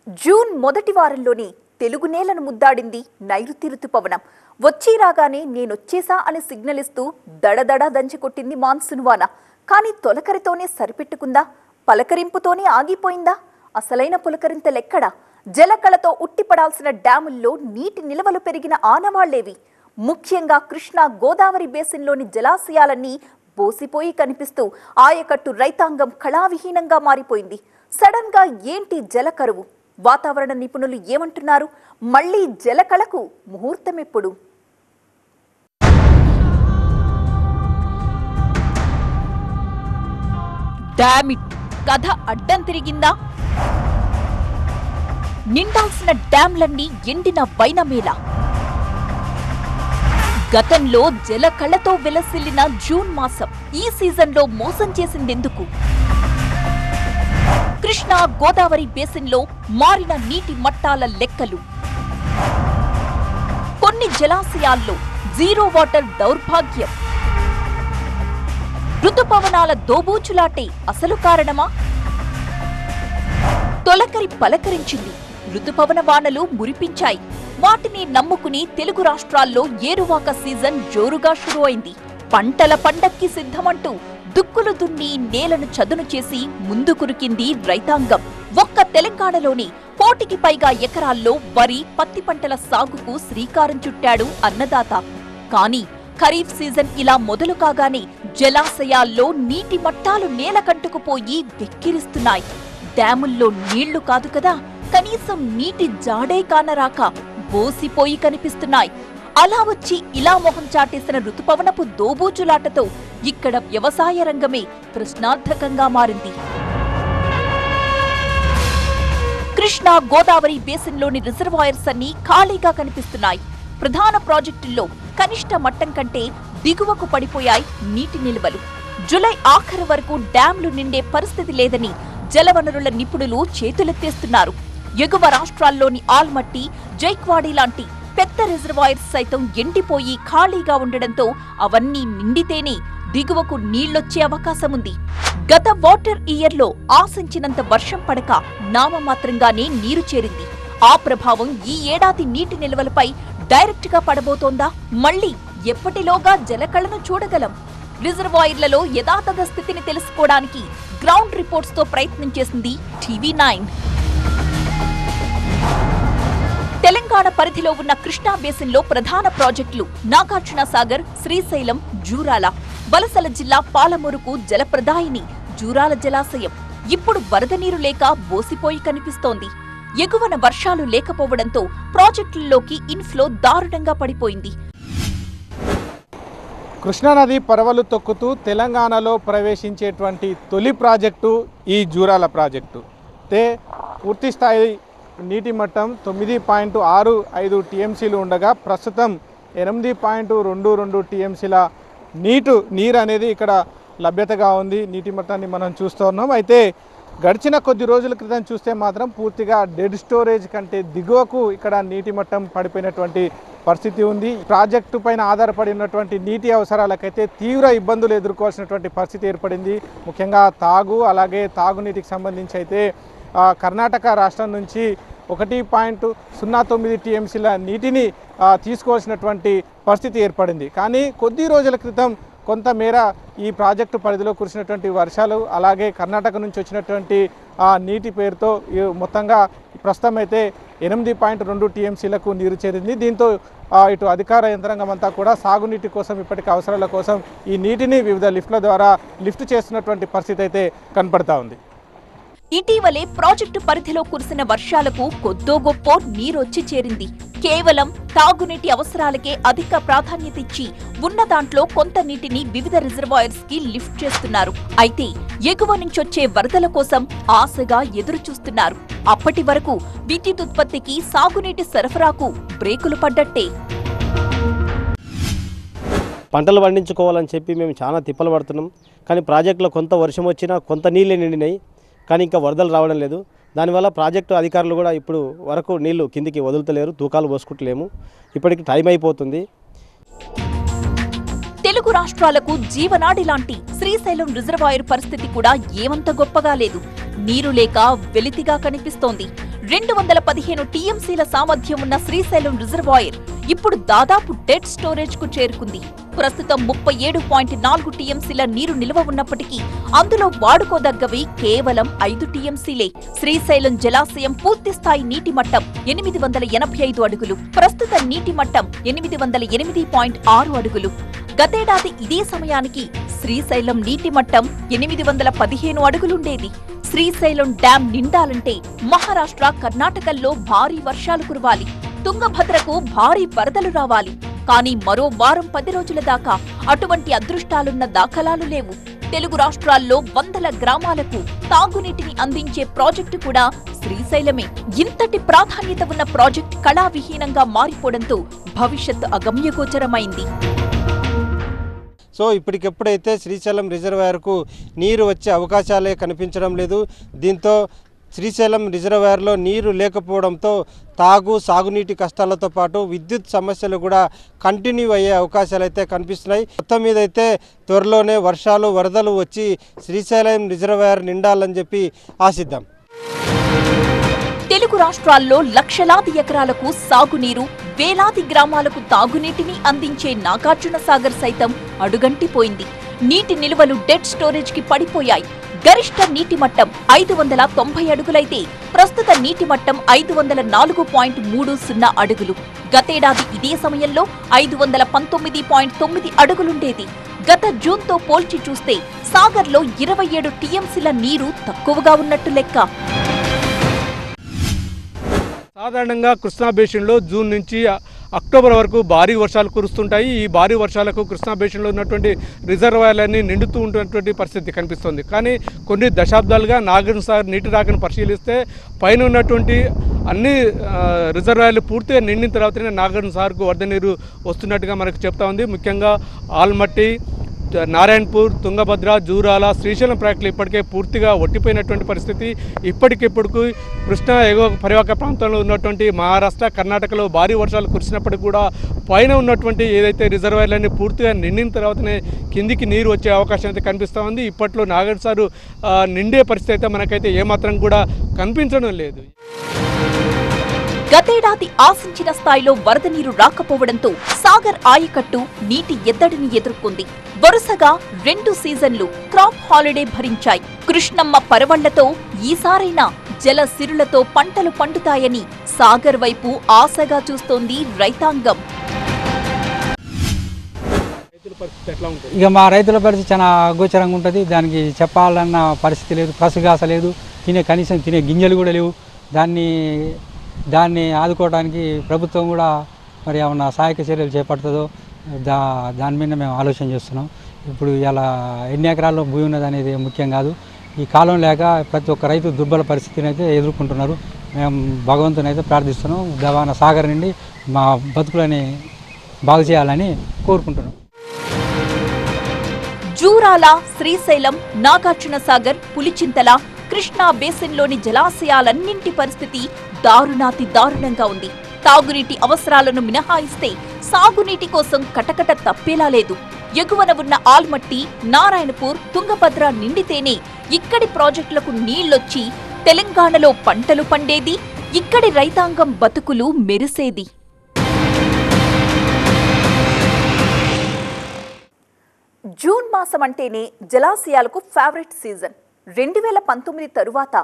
June మొదటి వారంలోనే తెలుగు నేలను ముద్దాడింది నైరుతి రుతుపవనం. వచ్చి రాగానే నేనొచ్చేసా అని సిగ్నల్ ఇస్తూ దడదడా దంచికొట్టింది మాన్సూన్ వాన. కానీ తొలకరితోనే సరిపెట్టుకుందా? పలకరింపుతోనే ఆగిపోయిందా? అసలైన పులకరింతలెక్కడా? జలకళతో ఉట్టిపడాల్సిన డ్యాముల్లో నీటి నిల్వలు పెరిగిన ఆనవాళ్లేవి? ముఖ్యంగా కృష్ణా గోదావరి బేసిన్లోని జలాశయాలన్నీ బోసిపోయి కనిపిస్తూ ఆయకట్టు రైతాంగం కళావిహీనంగా మారిపోయింది. సడన్ గా ఏంటి జలకరువు? వాతావరణ నిపుణులు ఏమంటున్నారు? మళ్లీ జలకళకు ముహూర్తం ఎప్పుడు? డామిట్, కథ అడ్డం తిరిగిందా? నిండాల్సిన డ్యాంలన్నీ ఎండిన వైనమేళ. గతంలో జలకళతో వెలసిల్లిన జూన్ మాసం ఈ సీజన్లో మోసం చేసిందెందుకు? కృష్ణా గోదావరి బేసిన్లో మారిన నీటి మట్టాల లెక్కలు. కొన్ని జలాశయాల్లో జీరో వాటర్ దౌర్భాగ్యం. ఋతుపవనాల దోబూచులాటే అసలు కారణమా? తొలకరి పలకరించింది, ఋతుపవన వానలు మురిపించాయి. వాటిని నమ్ముకుని తెలుగు రాష్ట్రాల్లో ఏరువాక సీజన్ జోరుగా షురు అయింది. పంటల పండక్కి సిద్ధమంటూ దుక్కులు దున్ని నేలను చదును చేసి ముందుకురికింది రైతాంగం. ఒక్క తెలంగాణలోని 1,000కి పైగా ఎకరాల్లో వరి, పత్తి పంటల సాగుకు శ్రీకారం చుట్టాడు అన్నదాత. కానీ ఖరీఫ్ సీజన్ ఇలా మొదలు కాగానే జలాశయాల్లో నీటి మట్టాలు నేలకంటుకుపోయి వెక్కిరిస్తున్నాయి. డ్యాముల్లో నీళ్లు కాదు కదా, కనీసం నీటి జాడే కానరాక బోసిపోయి కనిపిస్తున్నాయి. అలా వచ్చి ఇలా మొహం చాటేసిన ఋతుపవనపు దోబూచులాటతో ఇక్కడ వ్యవసాయ రంగమే ప్రశ్నార్థకంగా మారింది. కృష్ణా గోదావరి బేసిన్లోని రిజర్వాయర్స్ అన్నీ ఖాళీగా కనిపిస్తున్నాయి. ప్రధాన ప్రాజెక్టుల్లో కనిష్ట మట్టం కంటే దిగువకు పడిపోయాయి నీటి నిల్వలు. జులై ఆఖరు వరకు డ్యాంలు నిండే పరిస్థితి లేదని జలవనరుల నిపుణులు చేతులెత్తేస్తున్నారు. ఎగువ రాష్ట్రాల్లోని ఆల్మట్టి, జైక్వాడి లాంటి పెద్ద రిజర్వాయర్స్ సైతం ఎండిపోయి ఖాళీగా ఉండడంతో అవన్నీ నిండితేనే దిగువకు నీళ్లొచ్చే అవకాశముంది. గత వాటర్ ఇయర్లో ఆశించినంత వర్షం పడక నామమాత్రంగానే నీరు చేరింది. ఆ ప్రభావం ఈ ఏడాది నీటి నిల్వలపై డైరెక్ట్ గా పడబోతోందా? మళ్లీ ఎప్పటిలోగా జలకళను చూడగలం? రిజర్వాయర్లలో యథాతథ స్థితిని తెలుసుకోవడానికి గ్రౌండ్ రిపోర్ట్స్ తో ప్రయత్నం చేసింది టీవీ9. తెలంగాణ పరిధిలో ఉన్న కృష్ణా బేసిన్లో ప్రధాన ప్రాజెక్టులు నాగార్జున సాగర్, శ్రీశైలం, జూరాల. వలసల జిల్లా పాలమూరుకు జలప్రదాయిని జూరాల జలాశయం ఇప్పుడు వరద నీరు లేక బోసిపోయి కనిపిస్తోంది. ఎగువన వర్షాలు లేకపోవడంతో ప్రాజెక్టుల్లోకి ఇన్ఫ్లో దారుణంగా పడిపోయింది. కృష్ణానది పరవలు తొక్కుతూ తెలంగాణలో ప్రవేశించేటువంటి తొలి ప్రాజెక్టు ఈ జూరాల ప్రాజెక్టు. పూర్తి స్థాయి నీటి మట్టం 9.65 టీఎంసీలు ఉండగా ప్రస్తుతం 8.22 టీఎంసీల నీరు అనేది ఇక్కడ లభ్యతగా ఉంది. నీటి మట్టాన్ని మనం చూస్తూ ఉన్నాం. అయితే గడిచిన కొద్ది రోజుల క్రితం చూస్తే మాత్రం పూర్తిగా డెడ్ స్టోరేజ్ కంటే దిగువకు ఇక్కడ నీటి మట్టం పడిపోయినటువంటి పరిస్థితి ఉంది. ప్రాజెక్టు పైన ఆధారపడి ఉన్నటువంటి నీటి అవసరాలకైతే తీవ్ర ఇబ్బందులు ఎదుర్కోవాల్సినటువంటి పరిస్థితి ఏర్పడింది. ముఖ్యంగా అలాగే తాగునీటికి సంబంధించి అయితే కర్ణాటక రాష్ట్రం నుంచి 1.09 టీఎంసీల నీటిని తీసుకోవాల్సినటువంటి పరిస్థితి ఏర్పడింది. కానీ కొద్ది రోజుల క్రితం కొంతమేర ఈ ప్రాజెక్టు పరిధిలో కురిసినటువంటి వర్షాలు, అలాగే కర్ణాటక నుంచి వచ్చినటువంటి నీటి పేరుతో మొత్తంగా ప్రస్తుతం అయితే 8.2 టీఎంసీలకు నీరు చేరింది. దీంతో ఇటు అధికార యంత్రాంగం అంతా కూడా సాగునీటి కోసం, ఇప్పటికీ అవసరాల కోసం ఈ నీటిని వివిధ లిఫ్ట్ల ద్వారా లిఫ్ట్ చేస్తున్నటువంటి పరిస్థితి అయితే కనపడతా ఉంది. ఇటీవలే ప్రాజెక్టు పరిధిలో కురిసిన వర్షాలకు కొద్దో గొప్పో నీరొచ్చి చేరింది. కేవలం తాగునీటి అవసరాలకే అధిక ప్రాధాన్యత ఇచ్చి ఉన్న దాంట్లో కొంత నీటిని వివిధ రిజర్వాయర్స్ కి లిఫ్ట్ చేస్తున్నారు. అయితే ఎగువ నుంచొచ్చే వరదల కోసం ఆశగా ఎదురు చూస్తున్నారు. అప్పటి వరకు విద్యుత్ ఉత్పత్తికి, సాగునీటి సరఫరాకు బ్రేకులు పడ్డట్టే. పంటలు పండించుకోవాలని చెప్పి మేము చాలా తిప్పలు పడుతున్నాం. కానీ ప్రాజెక్టులో కొంత వర్షం వచ్చినా కొంత నీళ్ళే నిండినాయి. కానీ ఇంకా వరదలు రావడం లేదు. దానివల్ల ప్రాజెక్టు అధికారులు కూడా ఇప్పుడు వరకు నీళ్లు కిందికి వదులుతలేరు, తూకాలు పోసుకుంటలేము. ఇప్పటికి టైం అయిపోతుంది. తెలుగు రాష్ట్రాలకు జీవనాడి లాంటి శ్రీశైలం రిజర్వాయర్ పరిస్థితి కూడా ఏమంత గొప్పగా లేదు. నీరు లేక వెలితిగా కనిపిస్తోంది. 215 టీఎంసీల సామర్థ్యం ఉన్న శ్రీశైలం రిజర్వాయర్ ఇప్పుడు దాదాపు డెడ్ స్టోరేజ్ కు చేరుకుంది. ప్రస్తుతం 37.4 టీఎంసీల నీరు నిల్వ ఉన్నప్పటికీ అందులో వాడుకోదగ్గవి కేవలం 5 టీఎంసీలే. శ్రీశైలం జలాశయం పూర్తిస్థాయి నీటి మట్టం 885 అడుగులు. ప్రస్తుత నీటి మట్టం 808.6 అడుగులు. గతేడాది ఇదే సమయానికి శ్రీశైలం నీటి మట్టం 815 అడుగులుండేది. శ్రీశైలం డ్యాం నిండాలంటే మహారాష్ట్ర, కర్ణాటకల్లో భారీ వర్షాలు కురవాలి, తుంగభద్రకు భారీ వరదలు రావాలి. కానీ మరో వారం 10 రోజుల దాకా అటువంటి అదృష్టాలున్న దాఖలాలు లేవు. తెలుగు రాష్ట్రాల్లో వందల గ్రామాలకు తాగునీటిని అందించే ప్రాజెక్టు కూడా శ్రీశైలమే. ఇంతటి ప్రాధాన్యత ఉన్న ప్రాజెక్టు కళావిహీనంగా మారిపోవడంతో భవిష్యత్ అగమ్యగోచరమైంది. సో ఇప్పటికెప్పుడైతే శ్రీశైలం రిజర్వాయర్కు నీరు వచ్చే అవకాశాలే కనిపించడం లేదు. దీంతో శ్రీశైలం రిజర్వాయర్లో నీరు లేకపోవడంతో సాగునీటి కష్టాలతో పాటు విద్యుత్ సమస్యలు కూడా కంటిన్యూ అయ్యే అవకాశాలు అయితే కనిపిస్తున్నాయి. మొత్తం మీద అయితే త్వరలోనే వర్షాలు, వరదలు వచ్చి శ్రీశైలం రిజర్వాయర్ నిండాలని చెప్పి ఆశిద్దాం. తెలుగు రాష్ట్రాల్లో లక్షలాది ఎకరాలకు సాగునీరు, వేలాది గ్రామాలకు తాగునీటిని అందించే నాగార్జున సాగర్ సైతం అడుగంటిపోయింది. నీటి నిల్వలు డెడ్ స్టోరేజ్ కి పడిపోయాయి. గరిష్ట నీటి మట్టం 590 అడుగులైతే ప్రస్తుత నీటి మట్టం 504.30 అడుగులు. గతేడాది ఇదే సమయంలో 519.9 అడుగులుండేది. గత జూన్తో పోల్చి చూస్తే సాగర్లో 27 టీఎంసీల నీరు తక్కువగా ఉన్నట్టు లెక్క. సాధారణంగా కృష్ణా బేసిన్లో జూన్ నుంచి అక్టోబర్ వరకు భారీ వర్షాలు కురుస్తుంటాయి. ఈ భారీ వర్షాలకు కృష్ణా బేసిన్లో ఉన్నటువంటి రిజర్వాయర్లన్నీ నిండుతూ ఉన్నటువంటి పరిస్థితి కనిపిస్తుంది. కానీ కొన్ని దశాబ్దాలుగా నాగార్జున సాగర్ నీటి రాకను పరిశీలిస్తే పైన ఉన్నటువంటి అన్ని రిజర్వాయర్లు పూర్తిగా నిండిన తర్వాతనే నాగార్జున సాగర్కు వరద నీరు వస్తున్నట్టుగా మనకు చెప్తా ఉంది. ముఖ్యంగా ఆల్మట్టి, నారాయణపూర్, తుంగభద్ర, జూరాల, శ్రీశైలం ప్రాజెక్టులు ఇప్పటికే పూర్తిగా ఒట్టిపోయినటువంటి పరిస్థితి. ఇప్పటికిప్పుడు కృష్ణా ఎగువ పరివాహక ప్రాంతంలో ఉన్నటువంటి మహారాష్ట్ర, కర్ణాటకలో భారీ వర్షాలు కురిసినప్పటికీ కూడా పైన ఉన్నటువంటి ఏదైతే రిజర్వాయర్లన్నీ పూర్తిగా నిండిన తర్వాతనే కిందికి నీరు వచ్చే అవకాశం అయితే కనిపిస్తూ ఉంది. ఇప్పట్లో నాగార్జున సాగర్ నిండే పరిస్థితి అయితే మనకైతే ఏమాత్రం కూడా కనిపించడం లేదు. గతేడాది ఆశించిన స్థాయిలో వరద నీరు రాకపోవడంతో సాగర్ ఆయకట్టు నీటి ఎద్దడిని ఎదుర్కొంది. వరుసగా 2 సీజన్లు క్రాప్ హాలిడే భరించాయి. కృష్ణమ్మ పరవళ్లతో ఈసారైనా జల సిరులతో పంటలు పండుతాయని సాగర్ వైపు ఆశగా చూస్తోంది రైతాంగం. ఇక మా రైతుల పరిస్థితి చాలా అగోచరంగా ఉంటుంది. దానికి చెప్పాలన్న పరిస్థితి లేదు, పసుగాస లేదు, కనీసం తినే గింజలు కూడా లేవు. దాన్ని ఆదుకోవడానికి ప్రభుత్వం కూడా మరి ఏమన్నా సహాయక చర్యలు చేపడుతుందో దాని మీద మేము ఆలోచన చేస్తున్నాం. ఇప్పుడు ఇలా ఎన్ని ఎకరాల్లో భూమి ఉన్నది అనేది ముఖ్యం కాదు. ఈ కాలం లేక ప్రతి ఒక్క రైతు దుర్బల పరిస్థితిని అయితే ఎదుర్కొంటున్నారు. మేము భగవంతుని అయితే ప్రార్థిస్తున్నాం. దవాన సాగర్ నుండి మా బతుకులని బాగు చేయాలని కోరుకుంటున్నాం. జూరాల, శ్రీశైలం, నాగార్జున సాగర్, పులిచింతల, కృష్ణా బేసిన్లోని జలాశయాలన్నింటి పరిస్థితి దారుణాతి దారుణంగా ఉంది. తాగునీటి అవసరాలను మినహాయిస్తే సాగునీటి కోసం కటకట తప్పేలా లేదు. ఎగువన ఉన్న ఆల్మట్టి, నారాయణపూర్, తుంగభద్ర నిండితేనే ఇక్కడి ప్రాజెక్టులకు నీళ్లొచ్చి తెలంగాణలో పంటలు పండేది, ఇక్కడి రైతాంగం బతుకులు మెరిసేది. జూన్ మాసం అంటేనే జలాశయాలకు ఫేవరెట్ సీజన్. 2019 తరువాత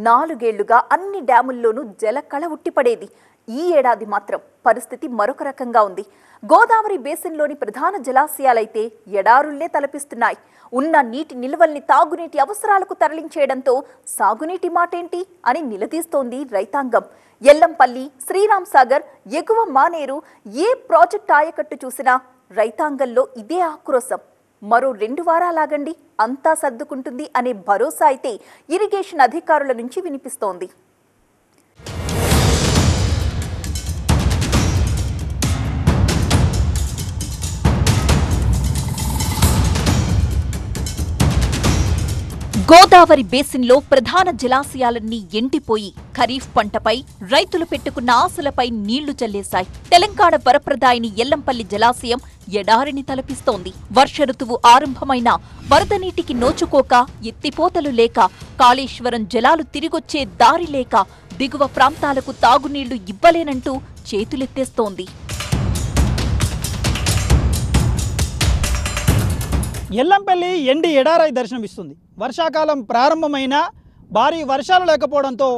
4 ఏళ్లుగా అన్ని డ్యాముల్లోనూ జలకళ ఉట్టిపడేది. ఈ ఏడాది మాత్రం పరిస్థితి మరొక రకంగా ఉంది. గోదావరి బేసిన్లోని ప్రధాన జలాశయాలైతే ఎడారుళ్లే తలపిస్తున్నాయి. ఉన్న నీటి నిల్వల్ని తాగునీటి అవసరాలకు తరలించేయడంతో సాగునీటి మాటేంటి అని నిలదీస్తోంది రైతాంగం. ఎల్లంపల్లి, శ్రీరామ్ సాగర్, ఎగువ మానేరు ఏ ప్రాజెక్ట్ ఆయకట్టు చూసినా రైతాంగంలో ఇదే ఆక్రోశం. మరో 2 వారాలాగండి, అంతా సర్దుకుంటుంది అనే భరోసా అయితే ఇరిగేషన్ అధికారుల నుంచి వినిపిస్తోంది. గోదావరి బేసిన్లో ప్రధాన జలాశయాలన్నీ ఎండిపోయి ఖరీఫ్ పంటపై రైతులు పెట్టుకున్న ఆశలపై నీళ్లు చల్లేశాయి. తెలంగాణ వరప్రదాయిని ఎల్లంపల్లి జలాశయం ఎడారిని తలపిస్తోంది. వర్ష ఋతువు ఆరంభమైన వరద నీటికి నోచుకోక, ఎత్తిపోతలు లేక, కాళేశ్వరం జలాలు తిరిగొచ్చే దారి లేక దిగువ ప్రాంతాలకు తాగునీళ్లు ఇవ్వలేనంటూ చేతులెత్తేస్తోంది. ఎల్లంపల్లి ఎండి ఎడారై దర్శనమిస్తుంది. వర్షాకాలం ప్రారంభమైన భారీ వర్షాలు లేకపోవడంతో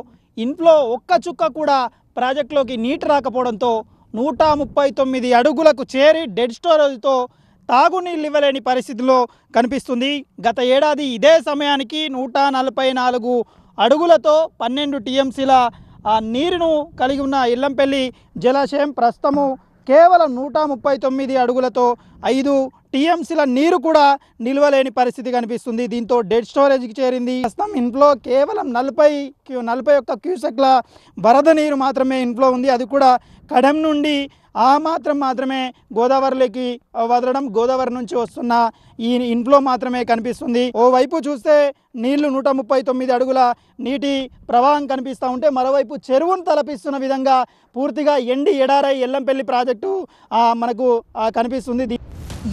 ఇంట్లో ఒక్క చుక్క కూడా ప్రాజెక్టులోకి నీటి రాకపోవడంతో 139 అడుగులకు చేరి డెడ్ స్టోరేజ్తో తాగునీళ్ళు ఇవ్వలేని పరిస్థితిలో కనిపిస్తుంది. గత ఏడాది ఇదే సమయానికి 144 అడుగులతో 12 టీఎంసీల నీరును కలిగి ఉన్న ఎల్లంపల్లి జలాశయం ప్రస్తుతము కేవలం 139 అడుగులతో 5 టీఎంసీల నీరు కూడా నిల్వలేని పరిస్థితి కనిపిస్తుంది. దీంతో డెడ్ స్టోరేజ్కి చేరింది. ప్రస్తుతం ఇంట్లో కేవలం 41 క్యూసెక్ల వరద నీరు మాత్రమే ఇంట్లో ఉంది. అది కూడా కడెం నుండి మాత్రమే గోదావరిలోకి వదలడం, గోదావరి నుంచి వస్తున్న ఈ ఇన్ఫ్లో మాత్రమే కనిపిస్తుంది. ఓవైపు చూస్తే నీళ్లు 139 అడుగుల నీటి ప్రవాహం కనిపిస్తూ ఉంటే, మరోవైపు చెరువును తలపిస్తున్న విధంగా పూర్తిగా ఎండి ఎడారై ఎల్లంపల్లి ప్రాజెక్టు మనకు కనిపిస్తుంది.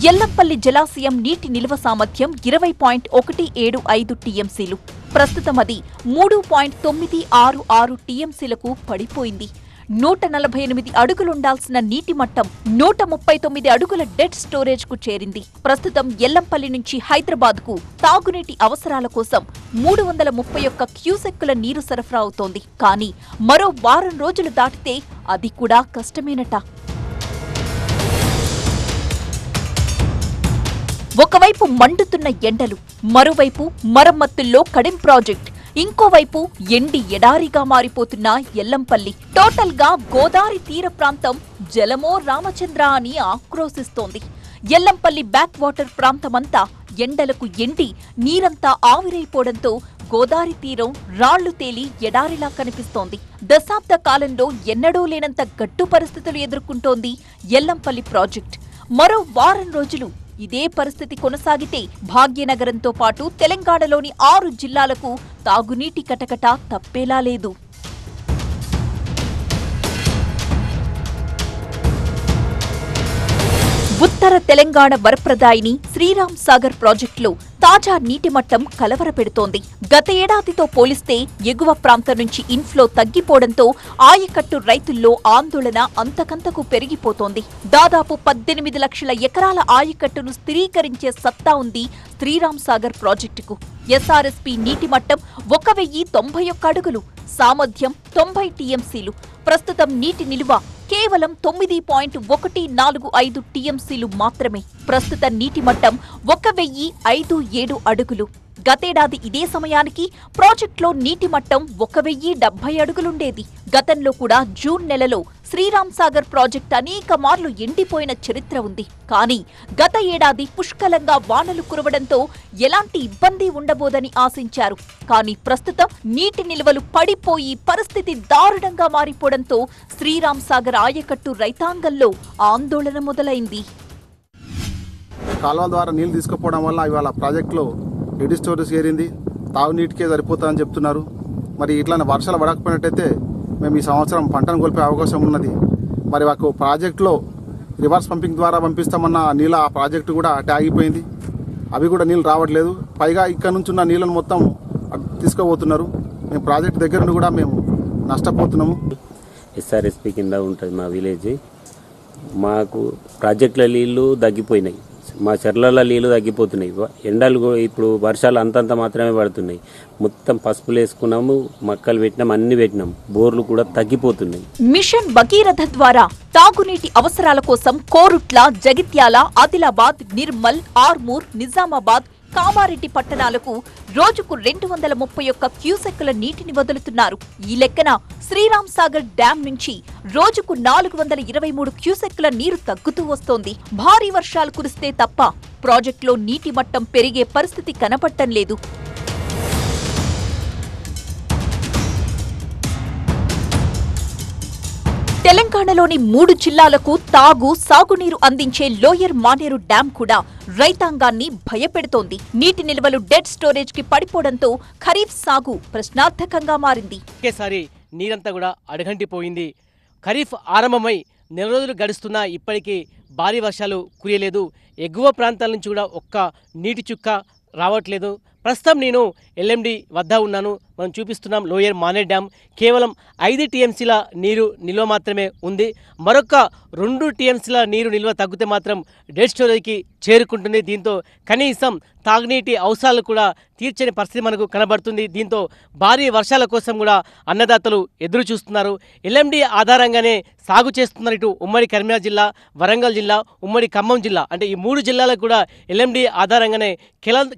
ఎల్లంపల్లి జలాశయం నీటి నిల్వ సామర్థ్యం 20.175 టీఎంసీలు. ప్రస్తుతం అది 3.966 టీఎంసీలకు పడిపోయింది. 148 అడుగులుండాల్సిన నీటి మట్టం 139 అడుగుల డెడ్ స్టోరేజ్ కు చేరింది. ప్రస్తుతం ఎల్లంపల్లి నుంచి హైదరాబాద్ కు తాగునీటి అవసరాల కోసం 331 క్యూసెక్కుల నీరు సరఫరా అవుతోంది. కానీ మరో వారం రోజులు దాటితే అది కూడా కష్టమేనట. ఒకవైపు మండుతున్న ఎండలు, మరోవైపు మరమ్మతుల్లో కడెం ప్రాజెక్ట్, ఇంకోవైపు ఎండి ఎడారిగా మారిపోతున్న ఎల్లంపల్లి. టోటల్ గా గోదావరి తీర ప్రాంతం జలమో రామచంద్ర అని ఆక్రోశిస్తోంది. ఎల్లంపల్లి బ్యాక్ వాటర్ ప్రాంతమంతా ఎండలకు ఎండి నీరంతా ఆవిరైపోవడంతో గోదావరి తీరం రాళ్లు తేలి ఎడారిలా కనిపిస్తోంది. దశాబ్ద కాలంలో ఎన్నడూ లేనంత గట్టు పరిస్థితులు ఎదుర్కొంటోంది ఎల్లంపల్లి ప్రాజెక్ట్. మరో వారం రోజులు ఇదే పరిస్థితి కొనసాగితే భాగ్యనగరంతో పాటు తెలంగాణలోని 6 జిల్లాలకు తాగునీటి కటకట తప్పేలా లేదు. ఉత్తర తెలంగాణ వరప్రదాయిని శ్రీరామ్ సాగర్ ప్రాజెక్టులో తాజా నీటి మట్టం కలవరపెడుతోంది. గత ఏడాదితో పోలిస్తే ఎగువ ప్రాంతం నుంచి ఇన్ఫ్లో తగ్గిపోవడంతో ఆయకట్టు రైతుల్లో ఆందోళన అంతకంతకు పెరిగిపోతోంది. దాదాపు 18 లక్షల ఎకరాల ఆయకట్టును స్థిరీకరించే సత్తా ఉంది శ్రీరామ్ సాగర్ ప్రాజెక్టుకు. ఎస్ఆర్ఎస్పీ నీటి మట్టం 1091 అడుగులు, సామర్థ్యం 90 టీఎంసీలు. ప్రస్తుతం నీటి నిలువ కేవలం 9.145 టీఎంసీలు మాత్రమే. ప్రస్తుత నీటి మట్టం 1057 అడుగులు. గతేడాది ఇదే సమయానికి ప్రాజెక్టులో నీటి మట్టం 1070 అడుగులుండేది. గతంలో కూడా జూన్ నెలలో శ్రీరామ్ సాగర్ ప్రాజెక్టు అనేక మార్లు ఎండిపోయిన చరిత్ర ఉంది. కానీ గత ఏడాది పుష్కలంగా వానలు కురవడంతో ఎలాంటి ఇబ్బంది ఉండబోదని ఆశించారు. కానీ ప్రస్తుతం నీటి నిల్వలు పడిపోయి పరిస్థితి దారుణంగా మారిపోవడంతో శ్రీరామ్ సాగర్ ఆయకట్టు రైతాంగంలో ఆందోళన మొదలైంది. కాలువల ద్వారా నీళ్లు తీసుకుపోవడం వల్ల ఇవాళ ప్రాజెక్టులో డెడ్ స్టోరేజ్ చేరింది. తాగునీటికే సరిపోతుందని చెప్తున్నారు. మరి ఇట్లానే వర్షాలు పడకపోయినట్టయితే మేము ఈ సంవత్సరం పంటను కోల్పే అవకాశం ఉన్నది. మరి మాకు ప్రాజెక్టులో రివర్స్ పంపింగ్ ద్వారా పంపిస్తామన్న నీళ్ళ ఆ ప్రాజెక్టు కూడా ఆగిపోయింది. అవి కూడా నీళ్ళు రావట్లేదు. పైగా ఇక్కడ నుంచి ఉన్న నీళ్ళను మొత్తం తీసుకుపోతున్నారు. మేము ప్రాజెక్టు దగ్గర నుండి కూడా మేము నష్టపోతున్నాము. ఎస్ఆర్ఎస్పీ కింద ఉంటుంది మా విలేజ్. మాకు ప్రాజెక్టుల నీళ్ళు తగ్గిపోయినాయి, మా చెర్లలో నీళ్లు తగ్గిపోతున్నాయి. ఎండలు ఇప్పుడు వర్షాలు అంతంత మాత్రమే పడుతున్నాయి. మొత్తం పసుపులు వేసుకున్నాము, మక్కలు పెట్టినాం, అన్ని పెట్టినాం. బోర్లు కూడా తగ్గిపోతున్నాయి. మిషన్ భగీరథ ద్వారా తాగునీటి అవసరాల కోసం కోరుట్ల, జగిత్యాల, ఆదిలాబాద్, నిర్మల్, ఆర్మూర్, నిజామాబాద్, కామారెడ్డి పట్టణాలకు రోజుకు 231 క్యూసెక్కుల నీటిని వదులుతున్నారు. ఈ లెక్కన శ్రీరామ్ సాగర్ డ్యాం నుంచి రోజుకు 423 క్యూసెక్కుల నీరు తగ్గుతూ వస్తోంది. భారీ వర్షాలు కురిస్తే తప్ప ప్రాజెక్టులో నీటి మట్టం పెరిగే పరిస్థితి కనపడటం లేదు. తెలంగాణ తెలంగాణలోని 3 జిల్లాలకు తాగు సాగునీరు అందించే లోయర్ మానేరు డ్యాం కూడా రైతాంగాన్ని భయపెడుతోంది. నీటి నిల్వలు డెడ్ స్టోరేజ్ కి పడిపోవడంతో ఖరీఫ్ సాగు ప్రశ్నార్థకంగా మారింది. ఒకేసారి నీరంతా కూడా అడగంటిపోయింది. ఖరీఫ్ ఆరంభమై నెల రోజులు గడుస్తున్నా ఇప్పటికీ భారీ వర్షాలు కురియలేదు. ఎగువ ప్రాంతాల నుంచి కూడా ఒక్క నీటి చుక్క రావట్లేదు. ప్రస్తుతం నేను ఎల్ఎండి వద్ద ఉన్నాను. మనం చూపిస్తున్నాం లోయర్ మానేరు డ్యామ్ కేవలం 5 టీఎంసీల నీరు నిల్వ మాత్రమే ఉంది. మరొక 2 టీఎంసీల నీరు నిల్వ తగ్గితే మాత్రం డెడ్ స్టోరేజ్కి చేరుకుంటుంది. దీంతో కనీసం తాగునీటి అవసరాలు కూడా తీర్చని పరిస్థితి మనకు కనబడుతుంది. దీంతో భారీ వర్షాల కోసం కూడా అన్నదాతలు ఎదురు చూస్తున్నారు. ఎల్ఎండి ఆధారంగానే సాగు చేస్తున్నారు. ఇటు ఉమ్మడి కరీంనగర్ జిల్లా, వరంగల్ జిల్లా, ఉమ్మడి ఖమ్మం జిల్లా అంటే ఈ 3 జిల్లాలకు కూడా ఎల్ఎండి ఆధారంగానే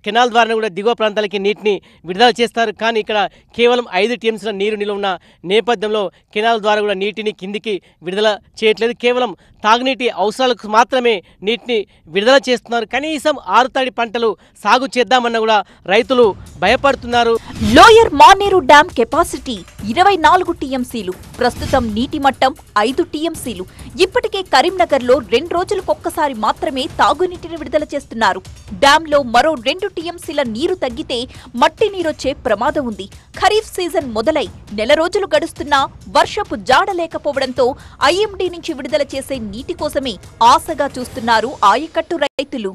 కెనాల్ ద్వారా కూడా దిగువ ప్రాంతాలకి నీటిని విడుదల చేస్తారు. కానీ ఇక్కడ కేవలం 5 టీఎంసీల నీరు నిల్వ ఉన్న నేపథ్యంలో కెనాల్ ద్వారా కూడా నీటిని కిందికి విడుదల చేయట్లేదు. కేవలం తాగునీటి అవసరాలకు మాత్రమే నీటిని విడుదల చేస్తున్నారు. కనీసం ఆరుతడి పంటలు సాగు చేద్దామన్నా కూడా రైతులు భయపడుతున్నారు. లోయర్ మానేరు డ్యాం కెపాసిటీ 24 టీఎంసీలు. ప్రస్తుతం నీటి మట్టం 5 టీఎంసీలు. ఇప్పటికే కరీంనగర్లో 2 రోజులకొక్కసారి మాత్రమే తాగునీటిని విడుదల చేస్తున్నారు. డ్యాంలో మరో 2 టీఎంసీల నీరు తగ్గితే మట్టి నీరొచ్చే ప్రమాదం ఉంది. ఖరీఫ్ సీజన్ మొదలై నెల రోజులు గడుస్తున్నా వర్షపు జాడ లేకపోవడంతో ఐఎండీ నుంచి విడుదల చేసే నీటి కోసమే ఆశగా చూస్తున్నారు ఆయకట్టు రైతులు.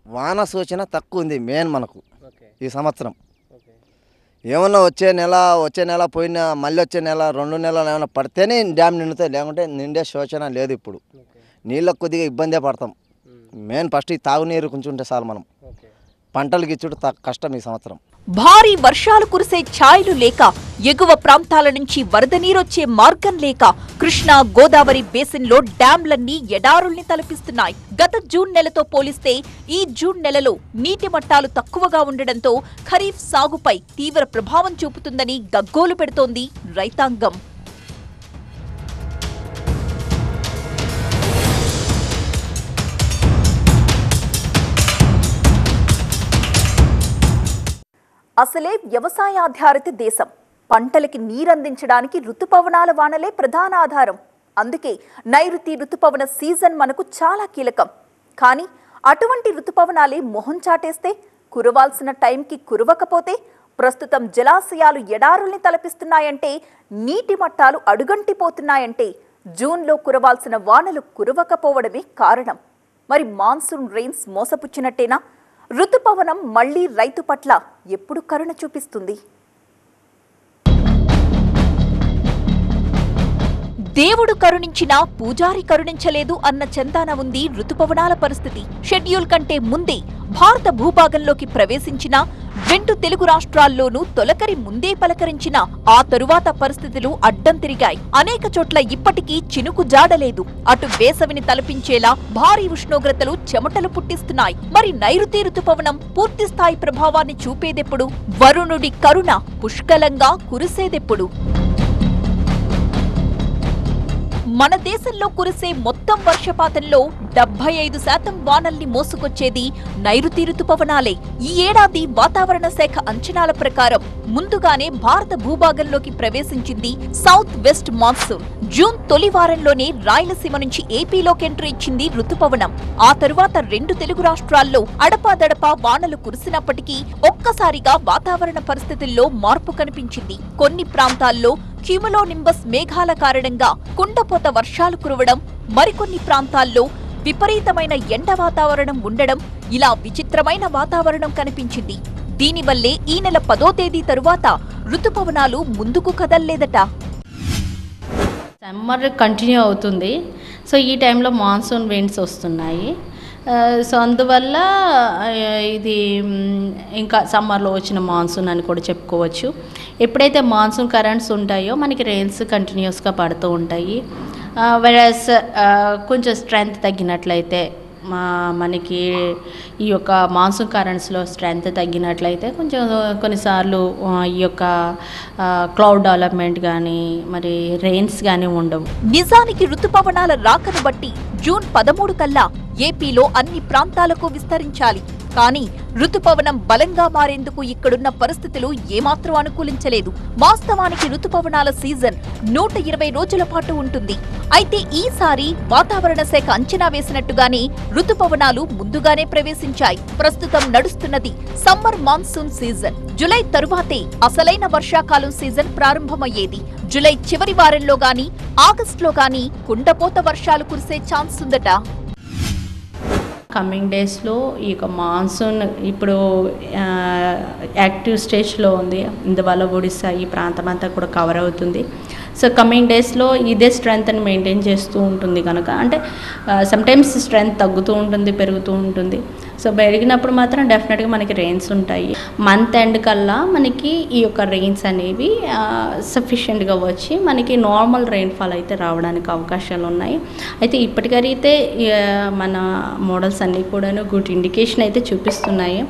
వాన సూచన తక్కువ ఉంది మెయిన్ మనకు ఈ సంవత్సరం. ఏమన్నా వచ్చే నెల పోయిన మళ్ళీ వచ్చే నెల 2 నెలలు ఏమైనా పడితేనే డ్యామ్ నిండుతాయి, లేకుంటే నిండే సూచన లేదు. ఇప్పుడు నీళ్ళకు కొద్దిగా ఇబ్బందే పడతాం. మెయిన్ ఫస్ట్ ఈ తాగునీరు కొంచెం ఉంటే చాలు. మనం పంటలు గిచ్చుడు కష్టం ఈ సంవత్సరం. భారీ వర్షాలు కురిసే ఛాయలు లేక, ఎగువ ప్రాంతాల నుంచి వరద నీరొచ్చే మార్గం లేక కృష్ణా గోదావరి బేసిన్లో డ్యాంలన్నీ ఎడారుల్ని తలపిస్తున్నాయి. గత జూన్ నెలతో పోలిస్తే ఈ జూన్ నెలలో నీటి మట్టాలు తక్కువగా ఉండడంతో ఖరీఫ్ సాగుపై తీవ్ర ప్రభావం చూపుతుందని గగ్గోలు పెడుతోంది రైతాంగం. అసలే వ్యవసాయాధారిత దేశం. పంటలకి నీరందించడానికి రుతుపవనాల వానలే ప్రధాన ఆధారం. అందుకే నైరుతి రుతుపవన సీజన్ మనకు చాలా కీలకం. కానీ అటువంటి రుతుపవనాలే మొహం చాటేస్తే, కురవాల్సిన టైంకి కురవకపోతే, ప్రస్తుతం జలాశయాలు ఎడారుల్ని తలపిస్తున్నాయంటే, నీటి మట్టాలు అడుగంటిపోతున్నాయంటే జూన్లో కురవాల్సిన వానలు కురవకపోవడమే కారణం. మరి మాన్సూన్ రెయిన్స్ మోసపుచ్చినట్టేనా? రుతుపవనం మళ్లీ రైతు పట్ల ఎప్పుడు కరుణ చూపిస్తుంది? దేవుడు కరుణించినా పూజారి కరుణించలేదు అన్న చందాన ఉంది రుతుపవనాల పరిస్థితి. షెడ్యూల్ కంటే ముందే భారత భూభాగంలోకి ప్రవేశించిన 2 తెలుగు రాష్ట్రాల్లోనూ తొలకరి ముందే పలకరించిన ఆ తరువాత పరిస్థితులు అడ్డం తిరిగాయి. అనేక చోట్ల ఇప్పటికీ చినుకు జాడలేదు. అటు వేసవిని తలపించేలా భారీ ఉష్ణోగ్రతలు చెమటలు పుట్టిస్తున్నాయి. మరి నైరుతి రుతుపవనం పూర్తిస్థాయి ప్రభావాన్ని చూపేదెప్పుడు? వరుణుడి కరుణ పుష్కలంగా కురిసేదెప్పుడు? మన దేశంలో కురిసే మొత్తం వర్షపాతంలో 75% వానల్ని మోసుకొచ్చేది నైరుతి రుతుపవనాలే. ఈ ఏడాది వాతావరణ శాఖ అంచనాల ప్రకారం ముందుగానే భారత భూభాగంలోకి ప్రవేశించింది సౌత్ వెస్ట్ మాన్సూన్. జూన్ తొలి వారంలోనే రాయలసీమ నుంచి ఏపీలోకి ఎంట్రీ ఇచ్చింది రుతుపవనం. ఆ తరువాత 2 తెలుగు రాష్ట్రాల్లో అడపాదడపా వానలు కురిసినప్పటికీ ఒక్కసారిగా వాతావరణ పరిస్థితుల్లో మార్పు కనిపించింది. కొన్ని ప్రాంతాల్లో క్యూములోనింబస్ మేఘాల కారణంగా కుండపోత వర్షాలు కురవడం, మరికొన్ని ప్రాంతాల్లో విపరీతమైన ఎండ వాతావరణం ఉండడం, ఇలా విచిత్రమైన వాతావరణం కనిపించింది. దీనివల్లే ఈ నెల 10వ తేదీ తరువాత రుతుపవనాలు ముందుకు కదల్లేదట. సమ్మర్ కంటిన్యూ అవుతుంది. సో ఈ టైంలో మాన్సూన్ విండ్స్ వస్తున్నాయి. సో అందువల్ల ఇది ఇంకా సమ్మర్లో వచ్చిన మాన్సూన్ అని కూడా చెప్పుకోవచ్చు. ఎప్పుడైతే మాన్సూన్ కరెంట్స్ ఉంటాయో మనకి రెయిన్స్ కంటిన్యూస్గా పడుతూ ఉంటాయి. వెరస్ కొంచెం స్ట్రెంగ్త్ తగ్గినట్లయితే, మనకి ఈ యొక్క మాన్సూన్ కరెంట్స్లో స్ట్రెంగ్త్ తగ్గినట్లయితే కొంచెం కొన్నిసార్లు ఈ యొక్క క్లౌడ్ డెవలప్మెంట్ కానీ మరి రెయిన్స్ కానీ ఉండవు. నిజానికి రుతుపవనాల రాకను బట్టి జూన్ 13 కల్లా ఏపీలో అన్ని ప్రాంతాలకు విస్తరించాలి. కానీ రుతుపవనం బలంగా మారేందుకు ఇక్కడున్న పరిస్థితులు ఏమాత్రం అనుకూలించలేదు. వాస్తవానికి రుతుపవనాల సీజన్ 120 రోజుల పాటు ఉంటుంది. అయితే ఈసారి వాతావరణ శాఖ అంచనా వేసినట్టుగానే రుతుపవనాలు ముందుగానే ప్రవేశించాయి. ప్రస్తుతం నడుస్తున్నది సమ్మర్ మాన్సూన్ సీజన్. జులై తరువాతే అసలైన వర్షాకాలం సీజన్ ప్రారంభమయ్యేది. జులై చివరి వారంలో గాని ఆగస్టులో గాని కుండపోత వర్షాలు కురిసే ఛాన్స్ ఉందట. కమింగ్ డేస్లో ఈ యొక్క మాన్సూన్ ఇప్పుడు యాక్టివ్ స్టేజ్లో ఉంది. ఇందువల్ల ఒడిశా ఈ ప్రాంతం అంతా కూడా కవర్ అవుతుంది. సో కమింగ్ డేస్లో ఇదే స్ట్రెంగ్త్ని మెయింటైన్ చేస్తూ ఉంటుంది కనుక అంటే సమ్టైమ్స్ స్ట్రెంగ్త్ తగ్గుతూ ఉంటుంది, పెరుగుతూ ఉంటుంది. సో పెరిగినప్పుడు మాత్రం డెఫినెట్గా మనకి రెయిన్స్ ఉంటాయి. మంత్ ఎండ్ కల్లా మనకి ఈ యొక్క రెయిన్స్ అనేవి సఫిషియెంట్గా వచ్చి మనకి నార్మల్ రెయిన్ఫాల్ అయితే రావడానికి అవకాశాలు ఉన్నాయి. అయితే ఇప్పటికైతే మన మోడల్స్ అన్నీ కూడాను గుడ్ ఇండికేషన్ అయితే చూపిస్తున్నాయి.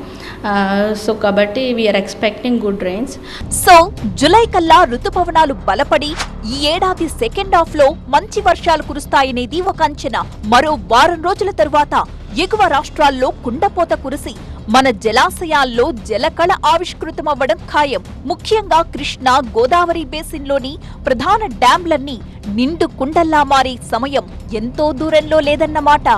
సో కాబట్టి we are expecting good rains. So July కల్లా రుతుపవనాలు బలపడి ఈ ఏడాది సెకండ్ హాఫ్ లో మంచి వర్షాలు కురుస్తాయనేది ఒక అంచనా. మరో వారం రోజుల తరువాత ఎగువ రాష్ట్రాల్లో కుండపోత కురిసి మన జలాశయాల్లో జలకళ ఆవిష్కృతమవ్వడం ఖాయం. ముఖ్యంగా కృష్ణా, గోదావరి బేసిన్లోని ప్రధాన డ్యాంలన్నీ నిండు కుండల్లా మారే సమయం ఎంతో దూరంలో లేదన్నమాట.